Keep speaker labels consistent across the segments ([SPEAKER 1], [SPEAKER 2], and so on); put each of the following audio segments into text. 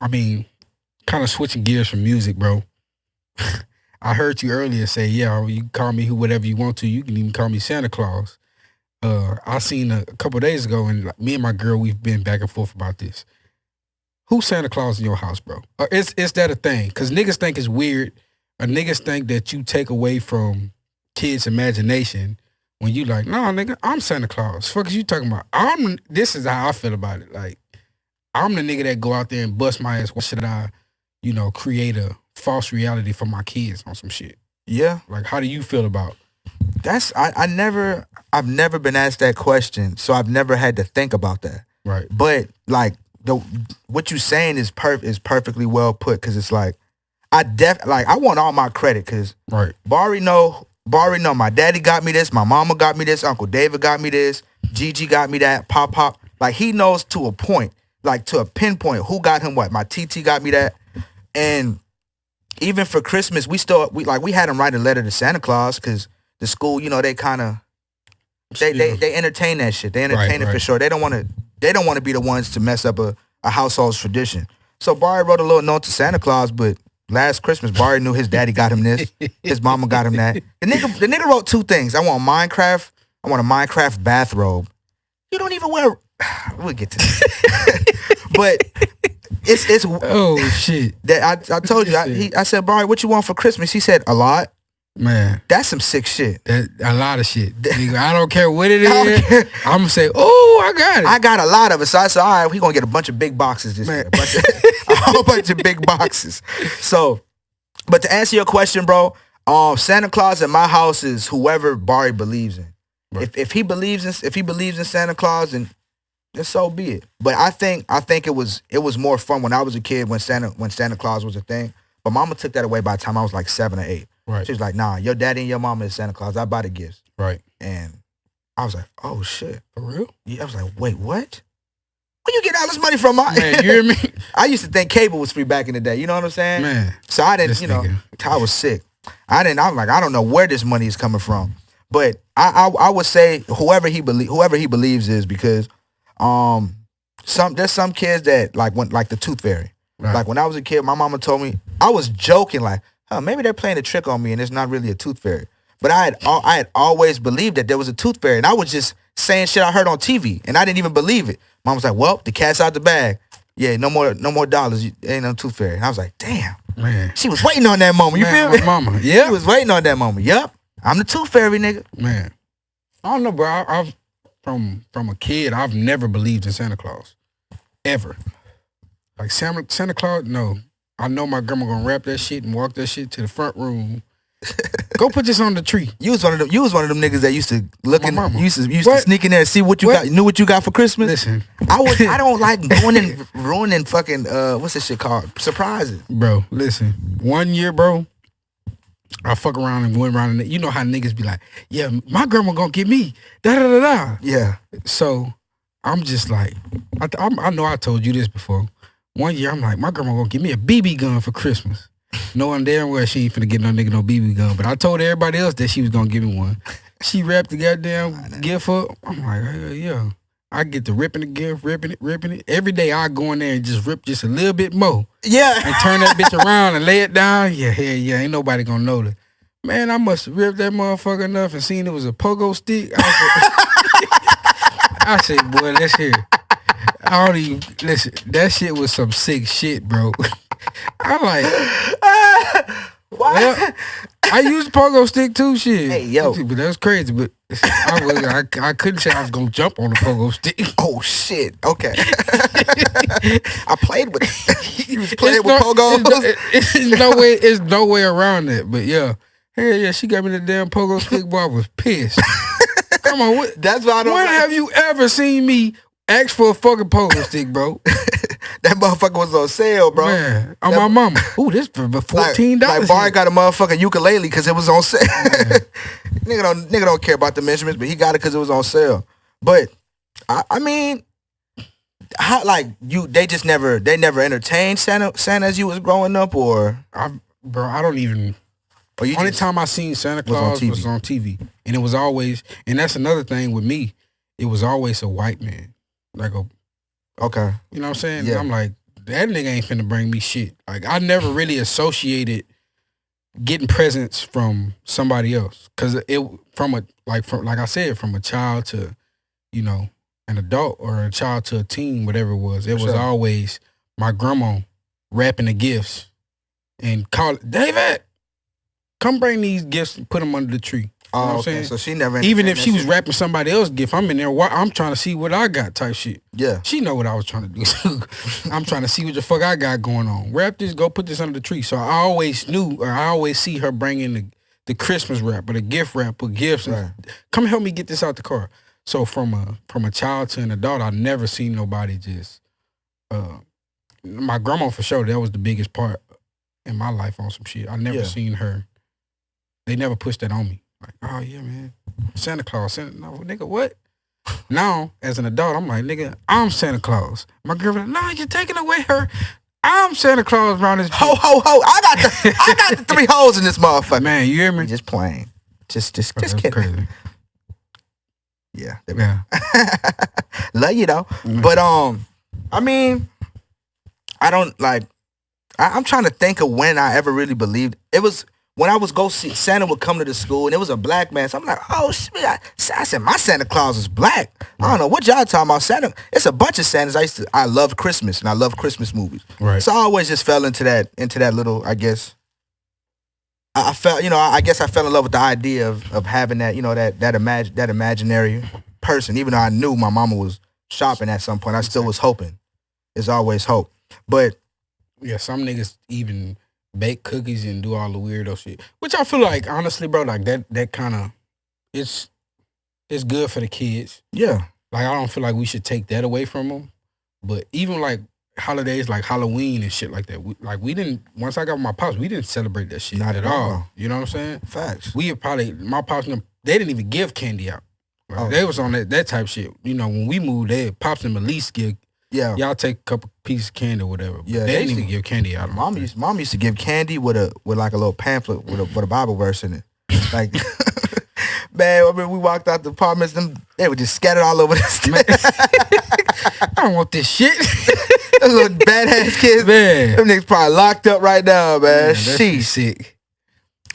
[SPEAKER 1] I mean, kind of switching gears from music, bro. I heard you earlier say, yeah, you can call me whatever you want to. You can even call me Santa Claus. I seen a couple of days ago, and me and my girl, we've been back and forth about this. Who's Santa Claus in your house, bro? Is that a thing? Because niggas think it's weird. Or niggas think that you take away from kids' imagination when you like, no, nigga, I'm Santa Claus. Fuck is you talking about? This is how I feel about it. Like, I'm the nigga that go out there and bust my ass. Why should I, create a false reality for my kids on some shit?
[SPEAKER 2] Yeah.
[SPEAKER 1] Like, how do you feel about
[SPEAKER 2] I've never been asked that question, so I've never had to think about that.
[SPEAKER 1] Right.
[SPEAKER 2] But like what you saying is perfectly well put, because it's like I want all my credit, because
[SPEAKER 1] right.
[SPEAKER 2] Barry know my daddy got me this, my mama got me this, Uncle David got me this, Gigi got me that, Pop. Like, he knows to a point, like to a pinpoint, who got him what. My TT got me that. And even for Christmas, we had him write a letter to Santa Claus, because the school, they kind of they entertain that shit. They entertain it for sure. They don't want to be the ones to mess up a household's tradition. So Barry wrote a little note to Santa Claus, but last Christmas, Barry knew his daddy got him this, his mama got him that. The nigga wrote two things. I want a Minecraft bathrobe. You don't even wear. We'll get to that. But it's
[SPEAKER 1] oh shit.
[SPEAKER 2] That I told you. I said, Barry, what you want for Christmas? He said, a lot.
[SPEAKER 1] Man,
[SPEAKER 2] that's some sick shit.
[SPEAKER 1] A lot of shit. Nigga, I don't care what it is. I'm gonna say, oh, I got it.
[SPEAKER 2] I got a lot of it. So I said, all right, we gonna get a bunch of big boxes this year. A whole bunch of big boxes. So, but to answer your question, bro, Santa Claus in my house is whoever Barry believes in. Right. If he believes in Santa Claus, then so be it. But I think it was more fun when I was a kid, when Santa Claus was a thing. But mama took that away by the time I was like 7 or 8.
[SPEAKER 1] Right.
[SPEAKER 2] She was like, nah, your daddy and your mama is Santa Claus. I buy the gifts.
[SPEAKER 1] Right.
[SPEAKER 2] And I was like, oh shit.
[SPEAKER 1] For real?
[SPEAKER 2] Yeah, I was like, wait, what? Where you get all this money from?
[SPEAKER 1] Man, you hear me?
[SPEAKER 2] I used to think cable was free back in the day. You know what I'm saying?
[SPEAKER 1] Man.
[SPEAKER 2] So I didn't, I was sick. I'm like, I don't know where this money is coming from. But I would say whoever he believes is, because there's some kids that like the Tooth Fairy. Right. Like when I was a kid, my mama told me, I was joking like, maybe they're playing a trick on me and it's not really a tooth fairy. But I had always believed that there was a tooth fairy, and I was just saying shit I heard on TV, and I didn't even believe it. Mom was like, well, the cat's out the bag. Yeah, no more dollars. Ain't no tooth fairy. And I was like, damn.
[SPEAKER 1] Man.
[SPEAKER 2] She was waiting on that moment. You feel me?
[SPEAKER 1] Mama. Yeah.
[SPEAKER 2] She was waiting on that moment. Yep. I'm the tooth fairy, nigga.
[SPEAKER 1] Man. I don't know, bro. I've from a kid, I've never believed in Santa Claus. Ever. Like Santa Claus, no. I know my grandma gonna wrap that shit and walk that shit to the front room. Go put this on the tree.
[SPEAKER 2] You was one of them niggas that used to look in, used to sneak in there and see what you got. Knew what you got for Christmas.
[SPEAKER 1] Listen,
[SPEAKER 2] I don't like going and ruining fucking what's this shit called? Surprises.
[SPEAKER 1] Bro, listen. One year, bro, I fuck around and went around, and you know how niggas be like, yeah, my grandma gonna get me. Da da da da.
[SPEAKER 2] Yeah.
[SPEAKER 1] So I'm just like, I know I told you this before. One year, I'm like, my grandma gonna give me a BB gun for Christmas. Knowing damn well she ain't finna get no nigga no BB gun. But I told everybody else that she was gonna give me one. She wrapped the goddamn gift up. I'm like, hell yeah. I get to ripping the gift, ripping it. Every day I go in there and just rip just a little bit more.
[SPEAKER 2] Yeah.
[SPEAKER 1] And turn that bitch around and lay it down. Yeah, hell yeah. Ain't nobody gonna know that. Man, I must have ripped that motherfucker enough and seen it was a pogo stick. I said, boy, let's hear it. I don't even listen. That shit was some sick shit, bro. I'm like, well, I used pogo stick too, shit.
[SPEAKER 2] Hey, yo,
[SPEAKER 1] but that was crazy. But I couldn't say I was gonna jump on the pogo stick.
[SPEAKER 2] Oh shit! Okay, I played with it. You was playing with pogo.
[SPEAKER 1] It's no way around that. But yeah, hell yeah, she got me the damn pogo stick. Boy, I was pissed. Come on,
[SPEAKER 2] that's why I don't.
[SPEAKER 1] When have you ever seen me ask for a fucking pogo stick, bro?
[SPEAKER 2] That motherfucker was on sale, bro.
[SPEAKER 1] Man, on my mama. Ooh, this for $14.
[SPEAKER 2] Like Barry got a motherfucking ukulele because it was on sale. nigga don't care about the measurements, but he got it because it was on sale. But I mean, how they never entertained Santa as you was growing up, or
[SPEAKER 1] I don't even. Only time I seen Santa Claus was on TV, and it was always, and that's another thing with me. It was always a white man, like a.
[SPEAKER 2] Okay.
[SPEAKER 1] You know what I'm saying?
[SPEAKER 2] Yeah.
[SPEAKER 1] I'm like, that nigga ain't finna bring me shit. Like, I never really associated getting presents from somebody else, cause from I said, from a child to, you know, an adult, or a child to a teen, whatever it was. It was always my grandma wrapping the gifts and call David, come bring these gifts and put them under the tree. You know what I'm saying?
[SPEAKER 2] So she never,
[SPEAKER 1] even if she was wrapping somebody else's gift, I'm in there. I'm trying to see what I got, type shit.
[SPEAKER 2] Yeah,
[SPEAKER 1] she know what I was trying to do. I'm trying to see what the fuck I got going on. Wrap this, go put this under the tree. So I always knew, or I always see her bringing the Christmas wrap or the gift wrap or gifts. Right. Come help me get this out the car. So from a child to an adult, I never seen nobody just. My grandma for sure. That was the biggest part in my life on some shit. I never seen her. They never pushed that on me. Like, oh yeah, man, Santa Claus. No, nigga, what? Now, as an adult, I'm like, nigga, I'm Santa Claus. My girlfriend, no, you're taking away her. I'm Santa Claus around this.
[SPEAKER 2] Ho, ho, ho. I got the 3 holes in this motherfucker.
[SPEAKER 1] Man, you hear me?
[SPEAKER 2] Just playing. Just kidding. Crazy. Yeah. Love you though. Mm-hmm. But I mean, I don't like. I'm trying to think of when I ever really believed it was. When I was go see, Santa would come to the school and it was a black man. So I'm like, oh shit. I said, my Santa Claus is black. Right. I don't know what y'all talking about. Santa, it's a bunch of Santas. I love Christmas and I love Christmas movies. Right. So I always just fell into that little, I guess. I felt, I guess I fell in love with the idea of having that, that imaginary person. Even though I knew my mama was shopping at some point, I still was hoping. There's always hope. But
[SPEAKER 1] yeah, some niggas even bake cookies and do all the weirdo shit, which I feel like, honestly, bro, like that kind of, it's good for the kids.
[SPEAKER 2] Yeah.
[SPEAKER 1] Like, I don't feel like we should take that away from them. But even like holidays like Halloween and shit like that, we didn't, once I got my pops, we didn't celebrate that shit. Not at all. You know what I'm saying?
[SPEAKER 2] Facts.
[SPEAKER 1] We had probably, my pops, they didn't even give candy out. Right? They was on that type shit. When we moved, pops them at least give. Yeah, y'all take a couple pieces of candy or whatever. Yeah, they didn't even give candy out.
[SPEAKER 2] Mom used to give candy with like a little pamphlet with a Bible verse in it. Like, man, I mean, we walked out the apartments, they were just scattered all over the stage.
[SPEAKER 1] I don't want this shit.
[SPEAKER 2] Those little badass kids, man. Them niggas probably locked up right now, man. She's sick.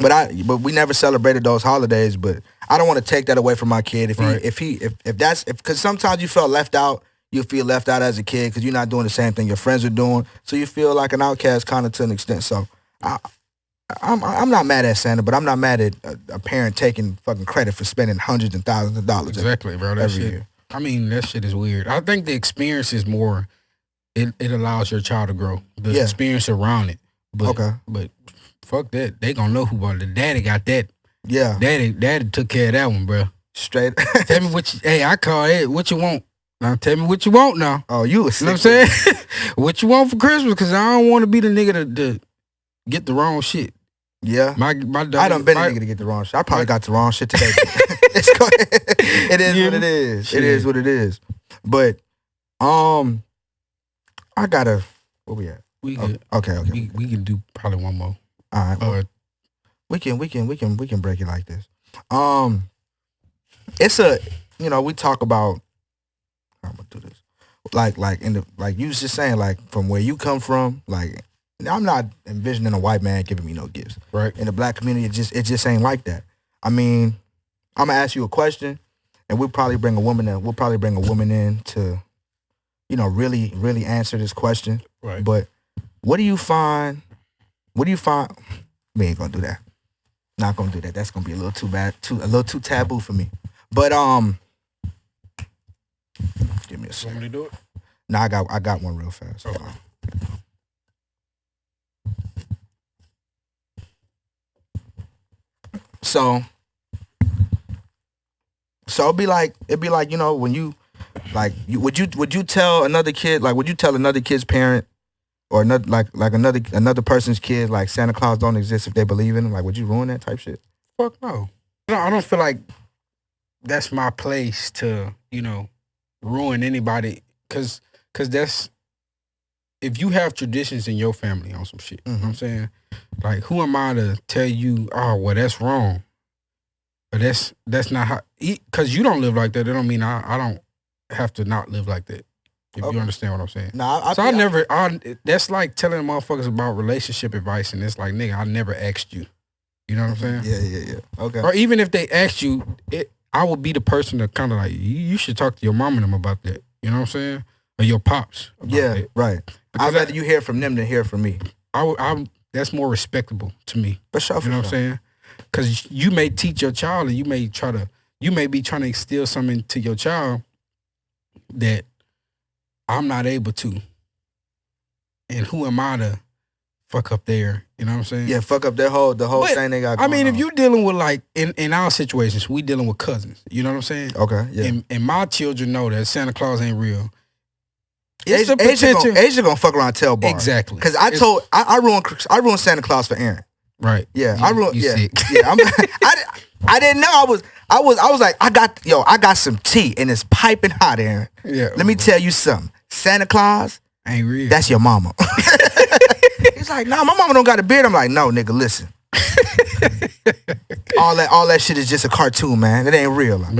[SPEAKER 2] But we never celebrated those holidays. But I don't want to take that away from my kid. Because sometimes you felt left out. You feel left out as a kid because you're not doing the same thing your friends are doing. So you feel like an outcast kind of to an extent. So I'm not mad at Santa, but I'm not mad at a parent taking fucking credit for spending hundreds and thousands of dollars.
[SPEAKER 1] Exactly, bro. That shit, year. I mean, that shit is weird. I think the experience is more, it allows your child to grow. The experience around it. But fuck that. They gonna know who bought it. The daddy got that. Yeah. Daddy took care of that one, bro.
[SPEAKER 2] Straight.
[SPEAKER 1] Tell me I call it, what you want? Now tell me what you want now.
[SPEAKER 2] Oh, you
[SPEAKER 1] know what I'm saying? What you want for Christmas? Because I don't want to be the nigga to get the wrong shit.
[SPEAKER 2] Yeah. My daughter, I done been the nigga to get the wrong shit. I probably got the wrong shit today. It is what it is. Shit. It is what it is. But I gotta, where we at?
[SPEAKER 1] We good.
[SPEAKER 2] Okay.
[SPEAKER 1] We can do probably one more.
[SPEAKER 2] All right. Well, we can break it like this. It's we talk about, I'm gonna do this. Like you was just saying, like from where you come from, like I'm not envisioning a white man giving me no gifts.
[SPEAKER 1] Right.
[SPEAKER 2] In the black community, it just ain't like that. I mean, I'm gonna ask you a question, and we'll probably bring a woman in to, really, really answer this question.
[SPEAKER 1] Right.
[SPEAKER 2] But what do you find? We ain't gonna do that. Not gonna do that. That's gonna be a little too bad, a little too taboo for me. But give me a second.
[SPEAKER 1] Want me to do it?
[SPEAKER 2] No, I got one real fast.
[SPEAKER 1] Okay.
[SPEAKER 2] So it'd be like when you would you tell another kid, like would you tell another kid's parent or another person's kid like Santa Claus don't exist if they believe in him? Like would you ruin that type shit?
[SPEAKER 1] Fuck no. I don't feel like that's my place to ruin anybody, because that's, if you have traditions in your family on some shit, you know what I'm saying? Like, who am I to tell you, oh, well, that's wrong. But that's not how, because you don't live like that, it don't mean I don't have to not live like that. If you understand what I'm saying.
[SPEAKER 2] Nah,
[SPEAKER 1] That's like telling motherfuckers about relationship advice, and it's like, nigga, I never asked you. You know what I'm saying?
[SPEAKER 2] Yeah. Okay.
[SPEAKER 1] Or even if they asked you, I would be the person to kind of like, you should talk to your mom and them about that. You know what I'm saying? Or your pops.
[SPEAKER 2] Yeah,
[SPEAKER 1] that.
[SPEAKER 2] right. I'd rather you hear from them than hear from me.
[SPEAKER 1] That's more respectable to me.
[SPEAKER 2] For sure.
[SPEAKER 1] You know what I'm saying? Because you may teach your child, and you may be trying to instill something into your child that I'm not able to. And who am I to fuck up there? You know what I'm saying?
[SPEAKER 2] Yeah, fuck up the whole thing they got going on.
[SPEAKER 1] if you dealing with, like, in our situations, we dealing with cousins. You know what I'm saying?
[SPEAKER 2] Okay, yeah.
[SPEAKER 1] And my children know that Santa Claus ain't real.
[SPEAKER 2] It's the potential. Asia gonna fuck around and tell Bar.
[SPEAKER 1] Exactly.
[SPEAKER 2] Because I ruined Santa Claus for Aaron.
[SPEAKER 1] Right.
[SPEAKER 2] Yeah, I ruined. Yeah,
[SPEAKER 1] sick.
[SPEAKER 2] yeah. I didn't know I was like, I got some tea and it's piping hot, Aaron.
[SPEAKER 1] Yeah.
[SPEAKER 2] Let me tell you something. Santa Claus
[SPEAKER 1] ain't real.
[SPEAKER 2] That's your mama. He's like, nah, my mama don't got a beard. I'm like, no, nigga, listen. all that shit is just a cartoon, man. It ain't real.